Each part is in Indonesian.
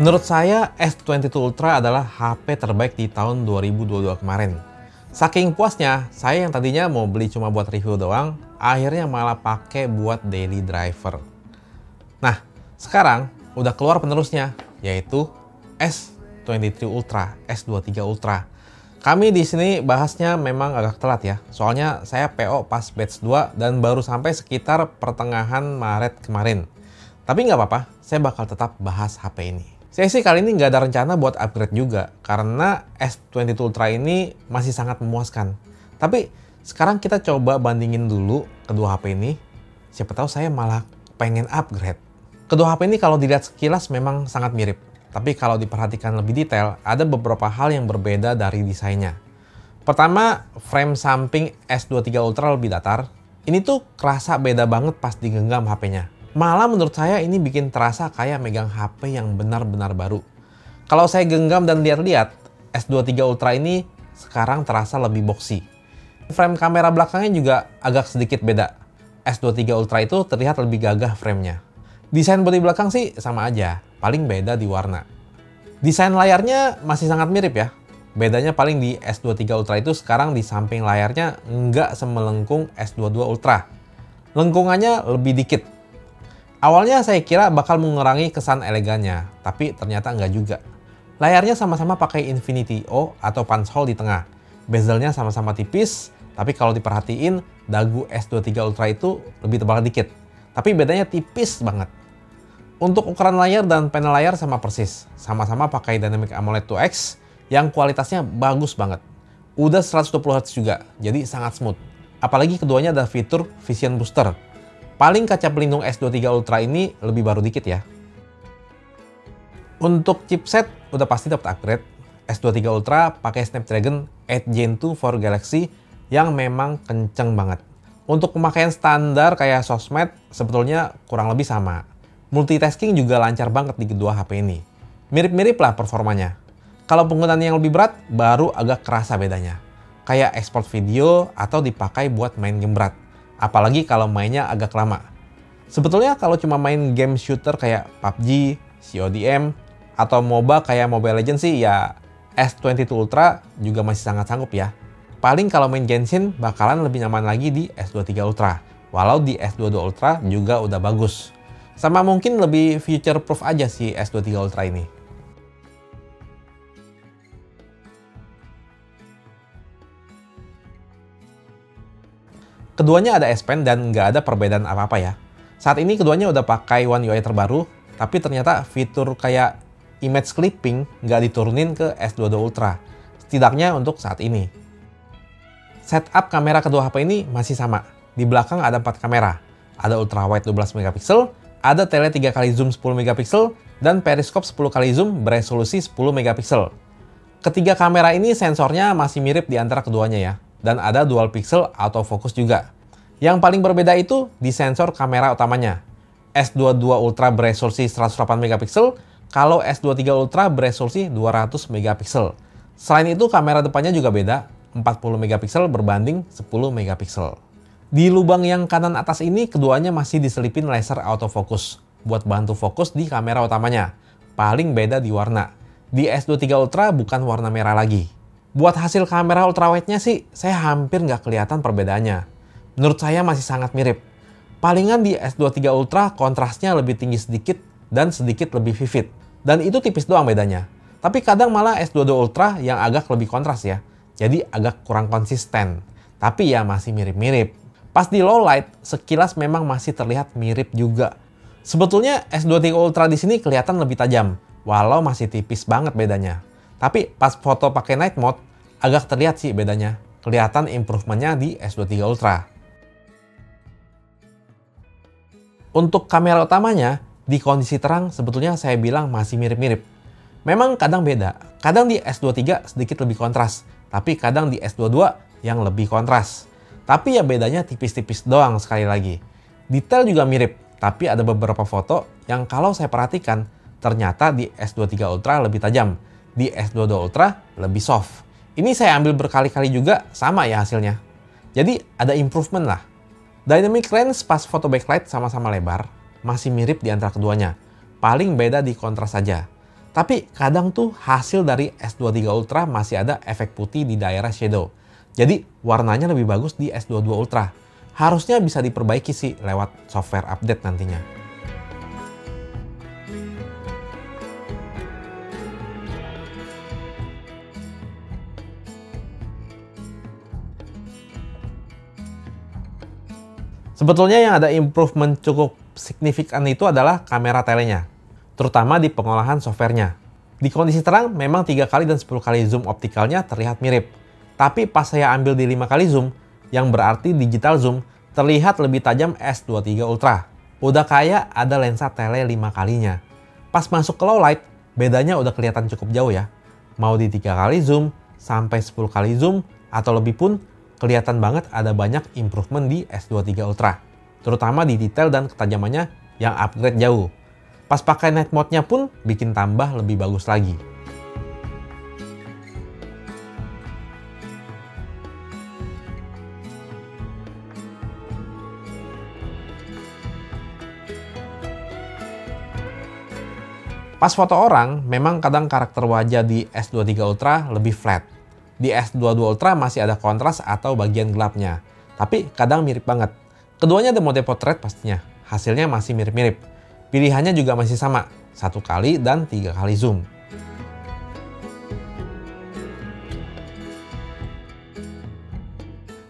Menurut saya, S22 Ultra adalah HP terbaik di tahun 2022 kemarin. Saking puasnya, saya yang tadinya mau beli cuma buat review doang, akhirnya malah pakai buat daily driver. Nah, sekarang udah keluar penerusnya, yaitu S23 Ultra, S23 Ultra. Kami di sini bahasnya memang agak telat ya, soalnya saya PO pas batch 2 dan baru sampai sekitar pertengahan Maret kemarin. Tapi nggak apa-apa, saya bakal tetap bahas HP ini. Saya sih kali ini nggak ada rencana buat upgrade juga, karena S22 Ultra ini masih sangat memuaskan. Tapi sekarang kita coba bandingin dulu kedua HP ini, siapa tahu saya malah pengen upgrade. Kedua HP ini kalau dilihat sekilas memang sangat mirip, tapi kalau diperhatikan lebih detail, ada beberapa hal yang berbeda dari desainnya. Pertama, frame samping S23 Ultra lebih datar. Ini tuh kerasa beda banget pas digenggam HP-nya. Malah menurut saya ini bikin terasa kayak megang HP yang benar-benar baru. Kalau saya genggam dan lihat-lihat, S23 Ultra ini sekarang terasa lebih boxy. Frame kamera belakangnya juga agak sedikit beda. S23 Ultra itu terlihat lebih gagah framenya. Desain bodi belakang sih sama aja, paling beda di warna. Desain layarnya masih sangat mirip ya. Bedanya paling di S23 Ultra itu sekarang di samping layarnya nggak semelengkung S22 Ultra. Lengkungannya lebih dikit. Awalnya saya kira bakal mengurangi kesan elegannya, tapi ternyata nggak juga. Layarnya sama-sama pakai Infinity O atau punch hole di tengah. Bezelnya sama-sama tipis, tapi kalau diperhatiin, dagu S23 Ultra itu lebih tebal dikit. Tapi bedanya tipis banget. Untuk ukuran layar dan panel layar sama persis. Sama-sama pakai Dynamic AMOLED 2X yang kualitasnya bagus banget. Udah 120Hz juga, jadi sangat smooth. Apalagi keduanya ada fitur Vision Booster. Paling kaca pelindung S23 Ultra ini lebih baru dikit ya. Untuk chipset udah pasti dapat upgrade. S23 Ultra pakai Snapdragon 8 Gen 2 for Galaxy yang memang kenceng banget. Untuk pemakaian standar kayak sosmed sebetulnya kurang lebih sama. Multitasking juga lancar banget di kedua HP ini. Mirip-mirip lah performanya. Kalau penggunaan yang lebih berat baru agak kerasa bedanya. Kayak ekspor video atau dipakai buat main game berat. Apalagi kalau mainnya agak lama. Sebetulnya kalau cuma main game shooter kayak PUBG, CODM, atau MOBA kayak Mobile Legends sih ya S22 Ultra juga masih sangat sanggup ya. Paling kalau main Genshin bakalan lebih nyaman lagi di S23 Ultra. Walau di S22 Ultra juga udah bagus. Sama mungkin lebih future proof aja sih S23 Ultra ini. Keduanya ada S Pen dan nggak ada perbedaan apa-apa ya. Saat ini keduanya udah pakai One UI terbaru, tapi ternyata fitur kayak image clipping nggak diturunin ke S22 Ultra. Setidaknya untuk saat ini. Setup kamera kedua HP ini masih sama. Di belakang ada 4 kamera. Ada ultrawide 12 megapiksel, ada tele 3 kali zoom 10 megapiksel, dan periskop 10 kali zoom beresolusi 10 megapiksel. Ketiga kamera ini sensornya masih mirip di antara keduanya ya. Dan ada dual pixel autofocus juga. Yang paling berbeda itu di sensor kamera utamanya. S22 Ultra beresolusi 108 megapiksel, kalau S23 Ultra beresolusi 200 megapiksel. Selain itu kamera depannya juga beda, 40 megapiksel berbanding 10 megapiksel. Di lubang yang kanan atas ini keduanya masih diselipin laser autofocus buat bantu fokus di kamera utamanya. Paling beda di warna. Di S23 Ultra bukan warna merah lagi. Buat hasil kamera ultrawide-nya sih, saya hampir nggak kelihatan perbedaannya. Menurut saya masih sangat mirip. Palingan di S23 Ultra kontrasnya lebih tinggi sedikit dan sedikit lebih vivid. Dan itu tipis doang bedanya. Tapi kadang malah S22 Ultra yang agak lebih kontras ya. Jadi agak kurang konsisten. Tapi ya masih mirip-mirip. Pas di low light, sekilas memang masih terlihat mirip juga. Sebetulnya S23 Ultra di sini kelihatan lebih tajam, walau masih tipis banget bedanya. Tapi pas foto pakai night mode, agak terlihat sih bedanya. Kelihatan improvementnya di S23 Ultra. Untuk kamera utamanya, di kondisi terang sebetulnya saya bilang masih mirip-mirip. Memang kadang beda. Kadang di S23 sedikit lebih kontras, tapi kadang di S22 yang lebih kontras. Tapi ya bedanya tipis-tipis doang sekali lagi. Detail juga mirip, tapi ada beberapa foto yang kalau saya perhatikan, ternyata di S23 Ultra lebih tajam. Di S22 Ultra lebih soft. Ini saya ambil berkali-kali juga sama ya hasilnya. Jadi ada improvement lah. Dynamic range pas foto backlight sama-sama lebar, masih mirip di antara keduanya. Paling beda di kontras saja. Tapi kadang tuh hasil dari S23 Ultra masih ada efek putih di daerah shadow. Jadi warnanya lebih bagus di S22 Ultra. Harusnya bisa diperbaiki sih lewat software update nantinya. Sebetulnya yang ada improvement cukup signifikan itu adalah kamera telenya, terutama di pengolahan softwarenya. Di kondisi terang memang 3 kali dan 10 kali zoom optikalnya terlihat mirip. Tapi pas saya ambil di 5 kali zoom, yang berarti digital zoom, terlihat lebih tajam S23 Ultra. Udah kayak ada lensa tele 5 kalinya. Pas masuk ke low light, bedanya udah kelihatan cukup jauh ya. Mau di 3 kali zoom, sampai 10 kali zoom, atau lebih pun, kelihatan banget ada banyak improvement di S23 Ultra. Terutama di detail dan ketajamannya yang upgrade jauh. Pas pakai night mode-nya pun bikin tambah lebih bagus lagi. Pas foto orang, memang kadang karakter wajah di S23 Ultra lebih flat. Di S22 Ultra masih ada kontras atau bagian gelapnya. Tapi kadang mirip banget. Keduanya ada mode portrait pastinya. Hasilnya masih mirip-mirip. Pilihannya juga masih sama. 1 kali dan 3 kali zoom.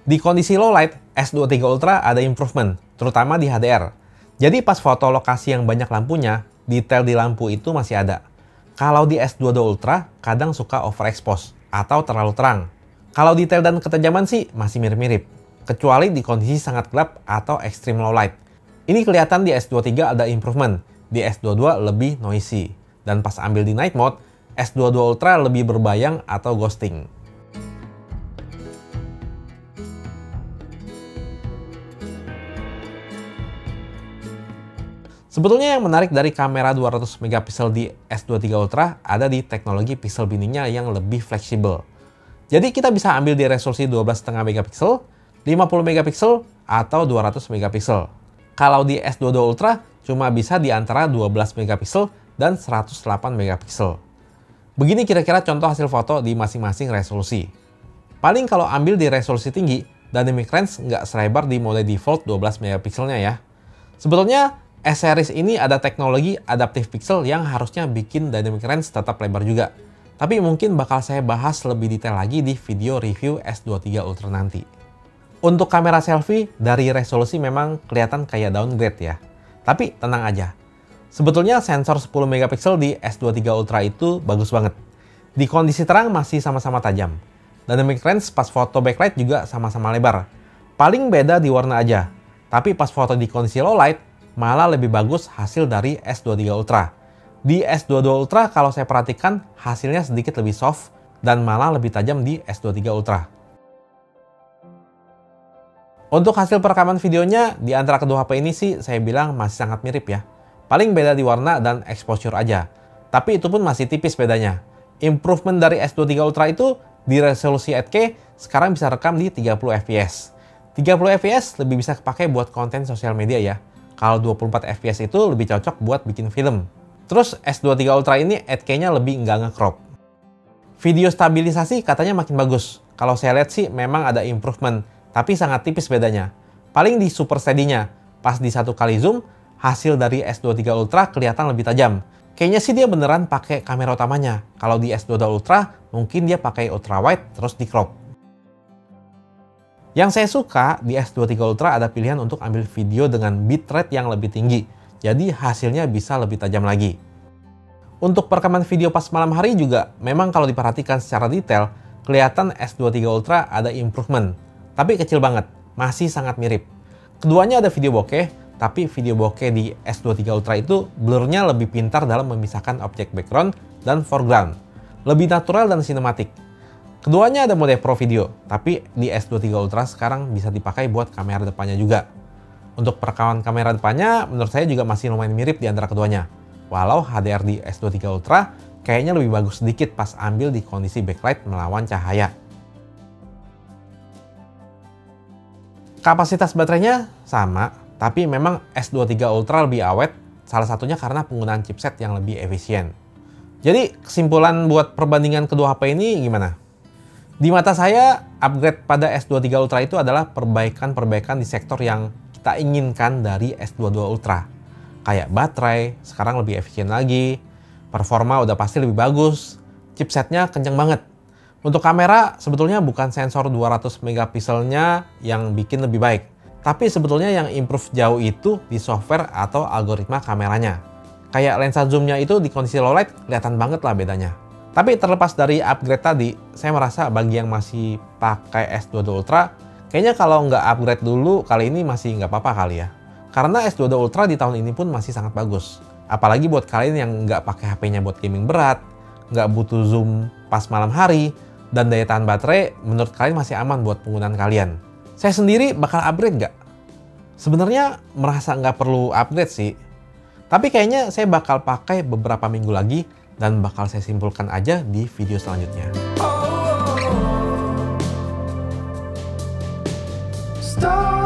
Di kondisi low light, S23 Ultra ada improvement, terutama di HDR. Jadi pas foto lokasi yang banyak lampunya, detail di lampu itu masih ada. Kalau di S22 Ultra, kadang suka overexpose atau terlalu terang. Kalau detail dan ketajaman sih masih mirip-mirip, kecuali di kondisi sangat gelap atau extreme low light. Ini kelihatan di S23 ada improvement, di S22 lebih noisy. Dan pas ambil di night mode, S22 Ultra lebih berbayang atau ghosting. Sebetulnya yang menarik dari kamera 200 megapiksel di S23 Ultra ada di teknologi pixel bindingnya yang lebih fleksibel. Jadi kita bisa ambil di resolusi 12,5 megapiksel, 50 megapiksel, atau 200 megapiksel. Kalau di S22 Ultra cuma bisa di antara 12 megapiksel dan 108 megapiksel. Begini kira-kira contoh hasil foto di masing-masing resolusi. Paling kalau ambil di resolusi tinggi, dynamic range nggak selebar di mode default 12 megapikselnya ya. Sebetulnya S-Series ini ada teknologi adaptive pixel yang harusnya bikin dynamic range tetap lebar juga. Tapi mungkin bakal saya bahas lebih detail lagi di video review S23 Ultra nanti. Untuk kamera selfie, dari resolusi memang kelihatan kayak downgrade ya. Tapi tenang aja. Sebetulnya sensor 10 megapiksel di S23 Ultra itu bagus banget. Di kondisi terang masih sama-sama tajam. Dynamic range pas foto backlight juga sama-sama lebar. Paling beda di warna aja. Tapi pas foto di kondisi low light, malah lebih bagus hasil dari S23 Ultra. Di S22 Ultra kalau saya perhatikan hasilnya sedikit lebih soft dan malah lebih tajam di S23 Ultra. Untuk hasil perekaman videonya di antara kedua HP ini sih saya bilang masih sangat mirip ya. Paling beda di warna dan exposure aja. Tapi itu pun masih tipis bedanya. Improvement dari S23 Ultra itu di resolusi 8K sekarang bisa rekam di 30 fps. 30 fps lebih bisa kepake buat konten sosial media ya. Kalau 24 fps itu lebih cocok buat bikin film. Terus S23 Ultra ini 8K-nya lebih nggak nge-crop. Video stabilisasi katanya makin bagus. Kalau saya lihat sih memang ada improvement, tapi sangat tipis bedanya. Paling di super steady-nya, pas di 1 kali zoom, hasil dari S23 Ultra kelihatan lebih tajam. Kayaknya sih dia beneran pakai kamera utamanya. Kalau di S22 Ultra, mungkin dia pakai ultra wide terus di crop. Yang saya suka di S23 Ultra ada pilihan untuk ambil video dengan bitrate yang lebih tinggi, jadi hasilnya bisa lebih tajam lagi. Untuk perekaman video pas malam hari juga, memang kalau diperhatikan secara detail, kelihatan S23 Ultra ada improvement, tapi kecil banget, masih sangat mirip. Keduanya ada video bokeh, tapi video bokeh di S23 Ultra itu blurnya lebih pintar dalam memisahkan objek background dan foreground, lebih natural dan sinematik. Keduanya ada mode Pro Video, tapi di S23 Ultra sekarang bisa dipakai buat kamera depannya juga. Untuk perekaman kamera depannya, menurut saya juga masih lumayan mirip di antara keduanya. Walau HDR di S23 Ultra kayaknya lebih bagus sedikit pas ambil di kondisi backlight melawan cahaya. Kapasitas baterainya sama, tapi memang S23 Ultra lebih awet, salah satunya karena penggunaan chipset yang lebih efisien. Jadi kesimpulan buat perbandingan kedua HP ini gimana? Di mata saya, upgrade pada S23 Ultra itu adalah perbaikan-perbaikan di sektor yang kita inginkan dari S22 Ultra. Kayak baterai, sekarang lebih efisien lagi, performa udah pasti lebih bagus, chipsetnya kenceng banget. Untuk kamera, sebetulnya bukan sensor 200 megapikselnya yang bikin lebih baik. Tapi sebetulnya yang improve jauh itu di software atau algoritma kameranya. Kayak lensa zoomnya itu di kondisi low light kelihatan banget lah bedanya. Tapi terlepas dari upgrade tadi, saya merasa bagi yang masih pakai S22 Ultra, kayaknya kalau nggak upgrade dulu kali ini masih nggak apa-apa kali ya. Karena S22 Ultra di tahun ini pun masih sangat bagus. Apalagi buat kalian yang nggak pakai HP-nya buat gaming berat, nggak butuh zoom pas malam hari, dan daya tahan baterai menurut kalian masih aman buat penggunaan kalian. Saya sendiri bakal upgrade nggak? Sebenarnya merasa nggak perlu upgrade sih. Tapi kayaknya saya bakal pakai beberapa minggu lagi dan bakal saya simpulkan aja di video selanjutnya. Stop.